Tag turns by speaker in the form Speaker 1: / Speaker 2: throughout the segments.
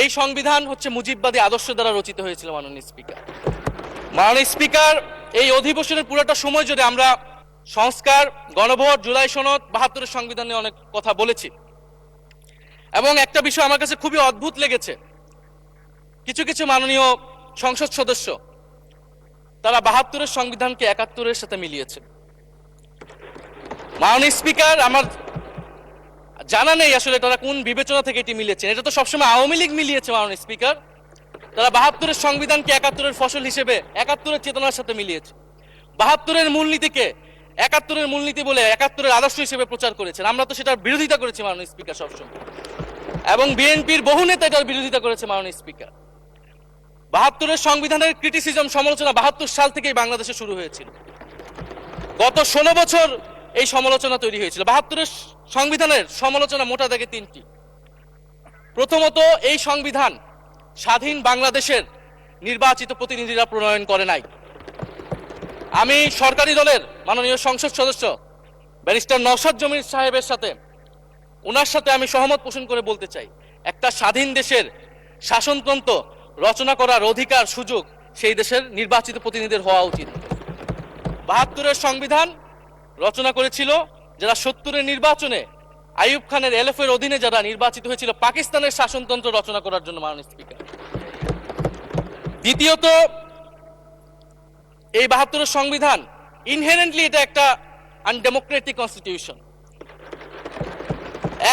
Speaker 1: এই সংবিধান হচ্ছে মুজিববাদী আদর্শ দ্বারা রচিত হয়েছিল মাননীয় স্পিকার। মাননীয় স্পিকার, এই অধিবেশনের পুরোটা সময় যদি আমরা সংস্কার, গণভোট, জুলাই সনদ, ৭২-এর সংবিধান নিয়ে অনেক কথা বলেছি এবং একটা বিষয় আমার কাছে খুবই অদ্ভুত লেগেছে। কিছু কিছু মাননীয় সংসদ সদস্য তারা ৭২-এর সংবিধানকে ৭১-এর সাথে মিলিয়েছে। মাননীয় স্পিকার, আমার জানা নেই আসলে তারা কোন বিবেচনা থেকে এটি মিলিয়েছেন। এটা তো সবসময় আওয়ামী লীগ মিলিয়েছে মাননীয় স্পিকার। তারা ৭২-এর সংবিধানকে ৭১-এর ফসল হিসেবে ৭১-এর চেতনার সাথে মিলিয়েছে। ৭২-এর মূলনীতিকে ৭১-এর মূলনীতি বলে ৭১-এর আদর্শ হিসেবে প্রচার করেছেন। আমরা তো সেটার বিরোধিতা করেছি মাননীয় স্পিকার সবসময়, এবং বিএনপির বহু নেতা এটার বিরোধিতা করেছে মাননীয় স্পিকার। ৭২-এর সংবিধানের ক্রিটিসিজম, সমালোচনা ৭২ সাল থেকেই বাংলাদেশে শুরু হয়েছিল। গত ১৬ বছর এই সমালোচনা তৈরি হয়েছিল। ৭২-এর সংবিধানের সমালোচনা মোটা দাগে তিনটি। প্রথমত, এই সংবিধান স্বাধীন বাংলাদেশের নির্বাচিত প্রতিনিধিরা প্রণয়ন করে নাই। আমি সরকারি দলের মাননীয় সংসদ সদস্য ব্যারিস্টার নওশাদ জমির সাহেবের সাথে, ওনার সাথে আমি সহমত পোষণ করে বলতে চাই, একটা স্বাধীন দেশের শাসনতন্ত্র রচনা করার অধিকার, সুযোগ সেই দেশের নির্বাচিত প্রতিনিধিদের হওয়া উচিত। ৭২-এর সংবিধান রচনা করেছিল যারা ৭০-এর নির্বাচনে আইয়ুব খানের এলএফের অধীনে যারা নির্বাচিত হয়েছিল পাকিস্তানের শাসনতন্ত্র রচনা করার জন্য মাননীয় স্পিকার। দ্বিতীয়ত, এই ৭২-এর সংবিধান ইনহেরেন্টলি এটা একটা আনডেমোক্রেটিক কনস্টিটিউশন।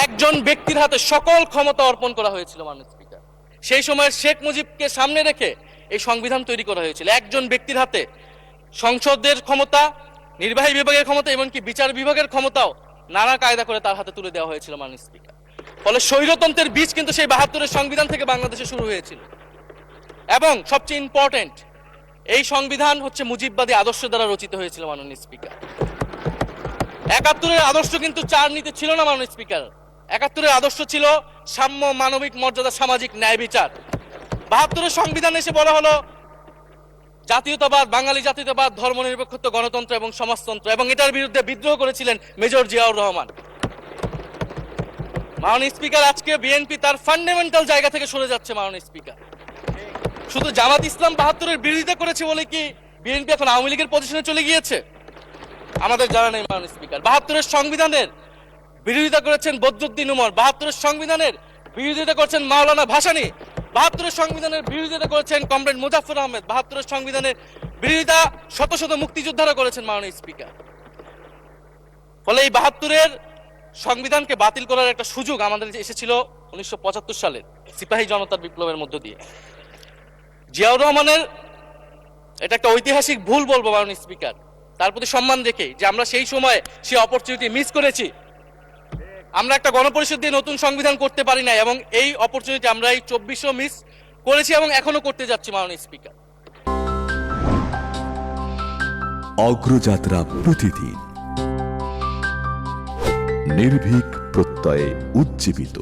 Speaker 1: একজন ব্যক্তির হাতে সকল ক্ষমতা অর্পণ করা হয়েছিল মাননীয় স্পিকার। সেই সময় শেখ মুজিবকে সামনে রেখে এই সংবিধান তৈরি করা হয়েছিল। একজন ব্যক্তির হাতে সংসদের ক্ষমতা, নির্বাহী বিভাগের ক্ষমতা, এমনকি বিচার বিভাগের ক্ষমতাও নানা কায়দা করে তার হাতে তুলে দেওয়া হয়েছিল মাননীয় স্পিকার। ফলে স্বৈরতন্ত্রের বীজ কিন্তু সেই ৭২-এর সংবিধান থেকে বাংলাদেশে শুরু হয়েছিল। এবং সবচেয়ে ইম্পর্টেন্ট, এই সংবিধান হচ্ছে মুজিববাদী আদর্শ দ্বারা রচিত হয়েছিল মাননীয় স্পিকার। ৭১-এর আদর্শ কিন্তু চার নীতি ছিল না মাননীয় স্পিকার। ৭১-এর আদর্শ ছিল সাম্য, মানবিক মর্যাদা, সামাজিক ন্যায় বিচার। ৭২-এর সংবিধান এসে বলা হলো জাতীয়তাবাদ, বাঙালি জাতীয়তাবাদ, ধর্মনিরপেক্ষত্ব, গণতন্ত্র এবং সমাজতন্ত্র, এবং এটার বিরুদ্ধে বিদ্রোহ করেছিলেন মেজর জিয়াউর রহমান। মাননীয় স্পিকার, আজকে বিএনপি তার ফান্ডামেন্টাল জায়গা থেকে সরে যাচ্ছে মাননীয় স্পিকার। শুধু জামাত ইসলাম ৭২-এর বিরোধিতা করেছে বলে কি বিএনপি এখন আওয়ামী লীগের পজিশনে চলে গিয়েছে? আমাদের জানা নেই মাননীয় স্পিকার। ৭২-এর সংবিধানের বিরোধিতা করেছেন বদরুদ্দিন উমর, ৭২-এর সংবিধানের বিরোধিতা করেছেন মাওলানা ভাসানী, ৭২-এর সংবিধানের বিরোধিতা করেছেন কমরেড মুজাফফর আহমেদ, ৭২-এর সংবিধানের বিরোধিতা শত শত মুক্তিযোদ্ধারা করেছেন মাননীয় স্পিকার। ফলে এই ৭২-এর সংবিধানকে বাতিল করার একটা সুযোগ আমাদের এসেছিল ১৯৭৫ সালের সিপাহী জনতার বিপ্লবের মধ্য দিয়ে। জিয়াউর রহমানের এটা একটা ঐতিহাসিক ভুল বলবো মাননীয় স্পিকার, তার প্রতি সম্মান রেখে, যে আমরা সেই সময় সেই অপরচুনিটি মিস করেছি। আমরা একটা গণপরিষদ দিয়ে নতুন সংবিধান করতে পারি না, এবং এই অপরচুনিটি আমরা এই ২৪০০ মিস করেছি এবং এখনো করতে যাচ্ছি মাননীয় স্পিকার।
Speaker 2: অগ্রযাত্রা প্রতিদিন, নির্ভীক প্রত্যয়ে উজ্জীবিত।